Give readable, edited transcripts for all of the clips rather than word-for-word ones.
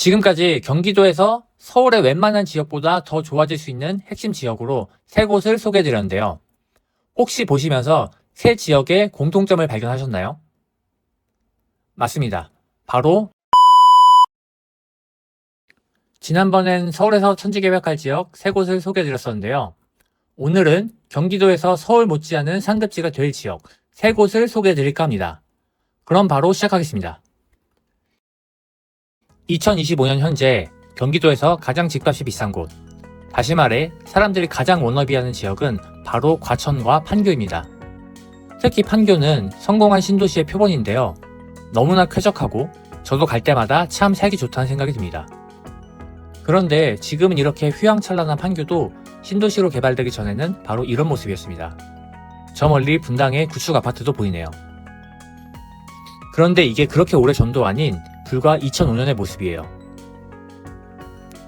지금까지 경기도에서 서울의 웬만한 지역보다 더 좋아질 수 있는 핵심 지역으로 3곳을 소개해드렸는데요. 혹시 보시면서 세 지역의 공통점을 발견하셨나요? 맞습니다. 바로 지난번엔 서울에서 천지개벽할 지역 3곳을 소개해드렸었는데요. 오늘은 경기도에서 서울 못지않은 상급지가 될 지역 3곳을 소개해드릴까 합니다. 그럼 바로 시작하겠습니다. 2025년 현재 경기도에서 가장 집값이 비싼 곳, 다시 말해 사람들이 가장 워너비하는 지역은 바로 과천과 판교입니다. 특히 판교는 성공한 신도시의 표본인데요. 너무나 쾌적하고 저도 갈 때마다 참 살기 좋다는 생각이 듭니다. 그런데 지금은 이렇게 휘황찬란한 판교도 신도시로 개발되기 전에는 바로 이런 모습이었습니다. 저 멀리 분당의 구축 아파트도 보이네요. 그런데 이게 그렇게 오래전도 아닌 불과 2005년의 모습이에요.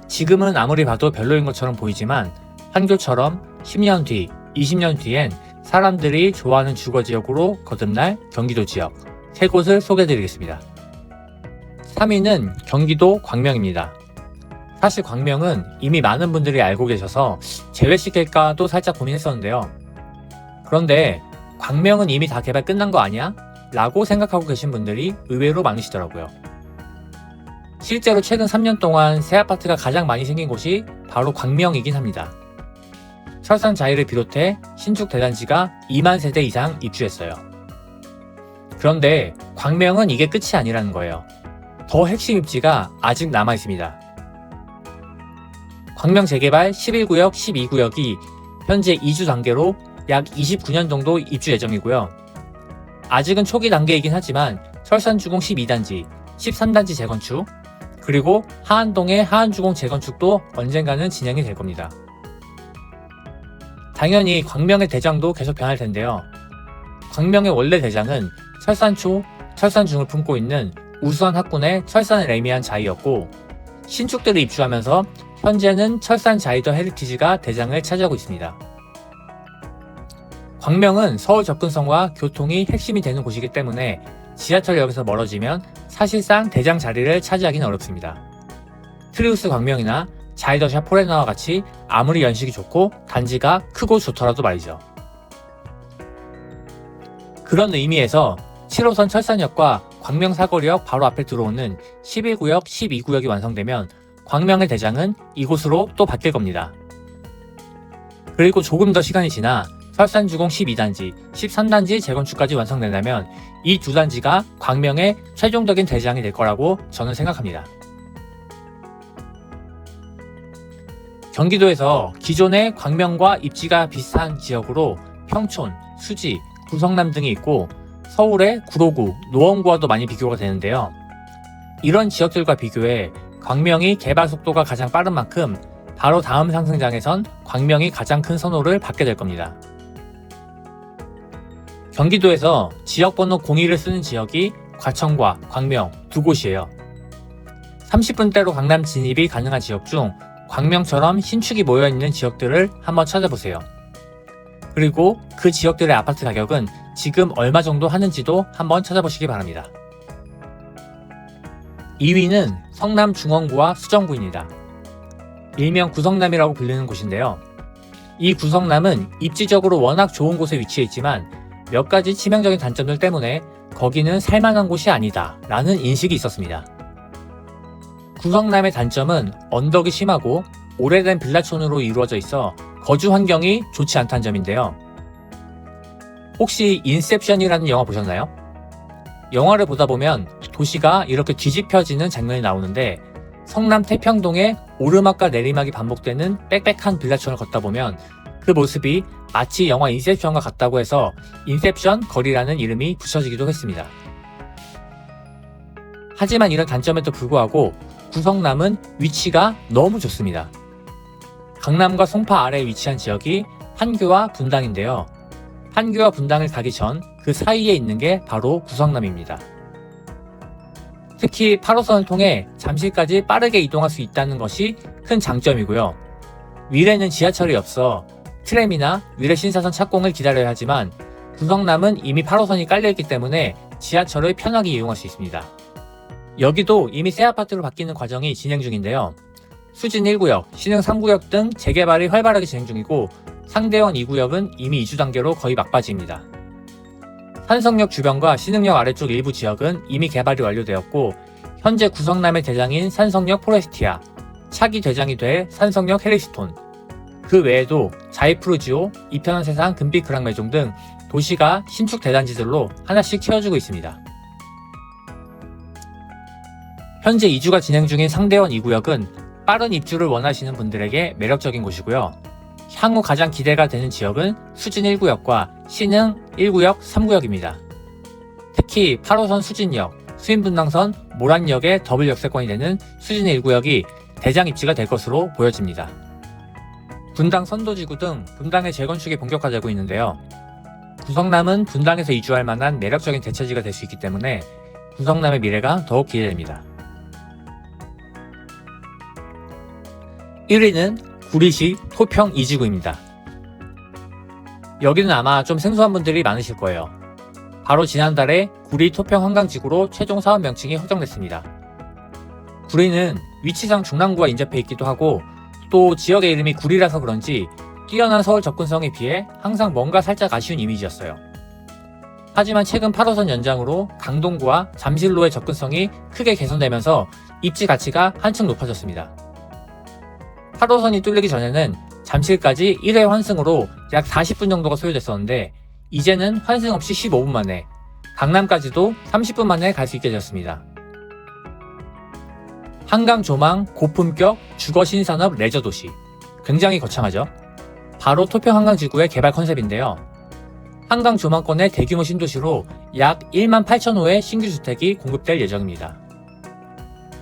지금은 아무리 봐도 별로인 것처럼 보이지만 판교처럼 10년 뒤, 20년 뒤엔 사람들이 좋아하는 주거지역으로 거듭날 경기도 지역 3곳을 소개해드리겠습니다. 3위는 경기도 광명입니다. 사실 광명은 이미 많은 분들이 알고 계셔서 제외시킬까도 살짝 고민했었는데요. 그런데 광명은 이미 다 개발 끝난 거 아니야? 라고 생각하고 계신 분들이 의외로 많으시더라고요. 실제로 최근 3년 동안 새 아파트가 가장 많이 생긴 곳이 바로 광명이긴 합니다. 철산자이를 비롯해 신축 대단지가 2만 세대 이상 입주했어요. 그런데 광명은 이게 끝이 아니라는 거예요. 더 핵심 입지가 아직 남아있습니다. 광명 재개발 11구역, 12구역이 현재 2주 단계로 약 29년 정도 입주 예정이고요. 아직은 초기 단계이긴 하지만 철산주공 12단지, 13단지 재건축, 그리고 하안동의 하안주공 재건축도 언젠가는 진행이 될 겁니다. 당연히 광명의 대장도 계속 변할 텐데요. 광명의 원래 대장은 철산초, 철산중을 품고 있는 우수한 학군의 철산 레미안 자이였고 신축들이 입주하면서 현재는 철산 자이더 헤리티지가 대장을 차지하고 있습니다. 광명은 서울 접근성과 교통이 핵심이 되는 곳이기 때문에 지하철역에서 멀어지면 사실상 대장 자리를 차지하기는 어렵습니다. 트리우스 광명이나 자이더샤 포레나와 같이 아무리 연식이 좋고 단지가 크고 좋더라도 말이죠. 그런 의미에서 7호선 철산역과 광명 사거리역 바로 앞에 들어오는 11구역, 12구역이 완성되면 광명의 대장은 이곳으로 또 바뀔 겁니다. 그리고 조금 더 시간이 지나 철산주공 12단지, 13단지 재건축까지 완성된다면 이 두 단지가 광명의 최종적인 대장이 될 거라고 저는 생각합니다. 경기도에서 기존의 광명과 입지가 비슷한 지역으로 평촌, 수지, 구성남 등이 있고 서울의 구로구, 노원구와도 많이 비교가 되는데요. 이런 지역들과 비교해 광명이 개발 속도가 가장 빠른 만큼 바로 다음 상승장에선 광명이 가장 큰 선호를 받게 될 겁니다. 경기도에서 지역번호 02를 쓰는 지역이 과천과 광명 두 곳이에요. 30분대로 강남 진입이 가능한 지역 중 광명처럼 신축이 모여있는 지역들을 한번 찾아보세요. 그리고 그 지역들의 아파트 가격은 지금 얼마 정도 하는지도 한번 찾아보시기 바랍니다. 2위는 성남 중원구와 수정구입니다. 일명 구성남이라고 불리는 곳인데요. 이 구성남은 입지적으로 워낙 좋은 곳에 위치해 있지만 몇 가지 치명적인 단점들 때문에 거기는 살만한 곳이 아니다 라는 인식이 있었습니다. 구성남의 단점은 언덕이 심하고 오래된 빌라촌으로 이루어져 있어 거주 환경이 좋지 않다는 점인데요. 혹시 인셉션이라는 영화 보셨나요? 영화를 보다 보면 도시가 이렇게 뒤집혀지는 장면이 나오는데 성남 태평동의 오르막과 내리막이 반복되는 빽빽한 빌라촌을 걷다 보면 그 모습이 마치 영화 인셉션과 같다고 해서 인셉션 거리라는 이름이 붙여지기도 했습니다. 하지만 이런 단점에도 불구하고 구성남은 위치가 너무 좋습니다. 강남과 송파 아래에 위치한 지역이 판교와 분당인데요. 판교와 분당을 가기 전 그 사이에 있는 게 바로 구성남입니다. 특히 8호선을 통해 잠실까지 빠르게 이동할 수 있다는 것이 큰 장점이고요. 위례는 지하철이 없어 트램이나 위례 신사선 착공을 기다려야 하지만 구성남은 이미 8호선이 깔려있기 때문에 지하철을 편하게 이용할 수 있습니다. 여기도 이미 새 아파트로 바뀌는 과정이 진행 중인데요. 수진 1구역, 신흥 3구역 등 재개발이 활발하게 진행 중이고 상대원 2구역은 이미 이주 단계로 거의 막바지입니다. 산성역 주변과 신흥역 아래쪽 일부 지역은 이미 개발이 완료되었고 현재 구성남의 대장인 산성역 포레스티아, 차기 대장이 될 산성역 해리스톤, 그 외에도 자이프루지오, 이편한 세상 금빛 그랑매종 등 도시가 신축 대단지들로 하나씩 채워지고 있습니다. 현재 이주가 진행 중인 상대원 2구역은 빠른 입주를 원하시는 분들에게 매력적인 곳이고요. 향후 가장 기대가 되는 지역은 수진 1구역과 신흥 1구역, 3구역입니다. 특히 8호선 수진역, 수인분당선 모란역의 더블 역세권이 되는 수진 1구역이 대장 입지가 될 것으로 보여집니다. 분당 선도지구 등 분당의 재건축이 본격화되고 있는데요. 구성남은 분당에서 이주할 만한 매력적인 대체지가 될 수 있기 때문에 구성남의 미래가 더욱 기대됩니다. 1위는 구리시 토평 2지구입니다. 여기는 아마 좀 생소한 분들이 많으실 거예요. 바로 지난달에 구리 토평 한강지구로 최종 사업 명칭이 확정됐습니다. 구리는 위치상 중랑구와 인접해 있기도 하고 또 지역의 이름이 구리라서 그런지 뛰어난 서울 접근성에 비해 항상 뭔가 살짝 아쉬운 이미지였어요. 하지만 최근 8호선 연장으로 강동구와 잠실로의 접근성이 크게 개선되면서 입지 가치가 한층 높아졌습니다. 8호선이 뚫리기 전에는 잠실까지 1회 환승으로 약 40분 정도가 소요됐었는데 이제는 환승 없이 15분 만에, 강남까지도 30분 만에 갈 수 있게 되었습니다. 한강 조망 고품격 주거 신산업 레저 도시, 굉장히 거창하죠? 바로 토평 한강지구의 개발 컨셉인데요. 한강 조망권의 대규모 신도시로 약 1만 8천 호의 신규 주택이 공급될 예정입니다.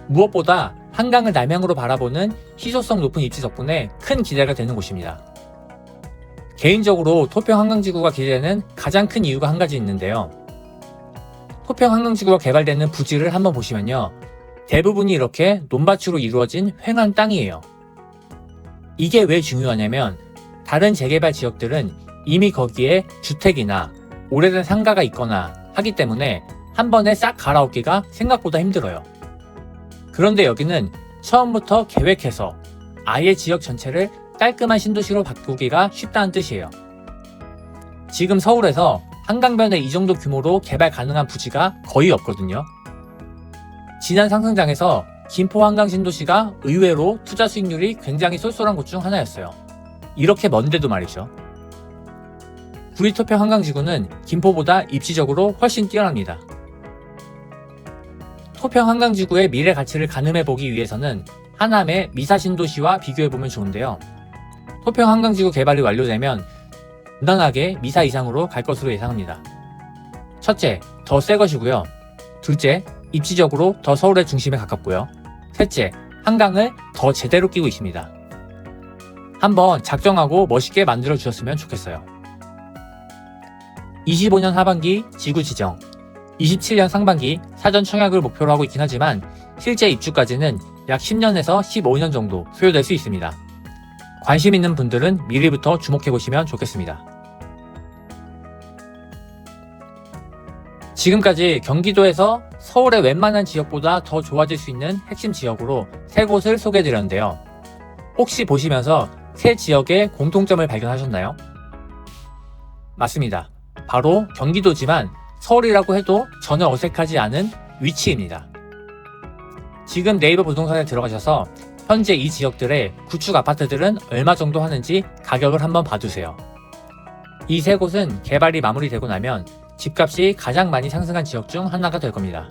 무엇보다 한강을 남향으로 바라보는 희소성 높은 입지 덕분에 큰 기대가 되는 곳입니다. 개인적으로 토평 한강지구가 기대되는 가장 큰 이유가 한 가지 있는데요. 토평 한강지구가 개발되는 부지를 한번 보시면요. 대부분이 이렇게 논밭으로 이루어진 횡한 땅이에요. 이게 왜 중요하냐면 다른 재개발 지역들은 이미 거기에 주택이나 오래된 상가가 있거나 하기 때문에 한 번에 싹 갈아엎기가 생각보다 힘들어요. 그런데 여기는 처음부터 계획해서 아예 지역 전체를 깔끔한 신도시로 바꾸기가 쉽다는 뜻이에요. 지금 서울에서 한강변에 이 정도 규모로 개발 가능한 부지가 거의 없거든요. 지난 상승장에서 김포 한강 신도시가 의외로 투자 수익률이 굉장히 쏠쏠한 곳 중 하나였어요. 이렇게 먼데도 말이죠. 구리 토평 한강지구는 김포보다 입지적으로 훨씬 뛰어납니다. 토평 한강지구의 미래 가치를 가늠해보기 위해서는 하남의 미사 신도시와 비교해보면 좋은데요. 토평 한강지구 개발이 완료되면 무난하게 미사 이상으로 갈 것으로 예상합니다. 첫째, 더 새 것이고요. 둘째, 입지적으로 더 서울의 중심에 가깝고요. 셋째, 한강을 더 제대로 끼고 있습니다. 한번 작정하고 멋있게 만들어 주셨으면 좋겠어요. 25년 하반기 지구 지정, 27년 상반기 사전 청약을 목표로 하고 있긴 하지만 실제 입주까지는 약 10년에서 15년 정도 소요될 수 있습니다. 관심 있는 분들은 미리부터 주목해보시면 좋겠습니다. 지금까지 경기도에서 서울의 웬만한 지역보다 더 좋아질 수 있는 핵심 지역으로 3곳을 소개해드렸는데요. 혹시 보시면서 세 지역의 공통점을 발견하셨나요? 맞습니다. 바로 경기도지만 서울이라고 해도 전혀 어색하지 않은 위치입니다. 지금 네이버 부동산에 들어가셔서 현재 이 지역들의 구축 아파트들은 얼마 정도 하는지 가격을 한번 봐두세요. 이 세 곳은 개발이 마무리되고 나면 집값이 가장 많이 상승한 지역 중 하나가 될 겁니다.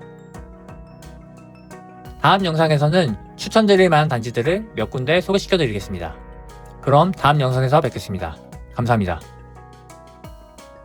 다음 영상에서는 추천드릴 만한 단지들을 몇 군데 소개시켜 드리겠습니다. 그럼 다음 영상에서 뵙겠습니다. 감사합니다.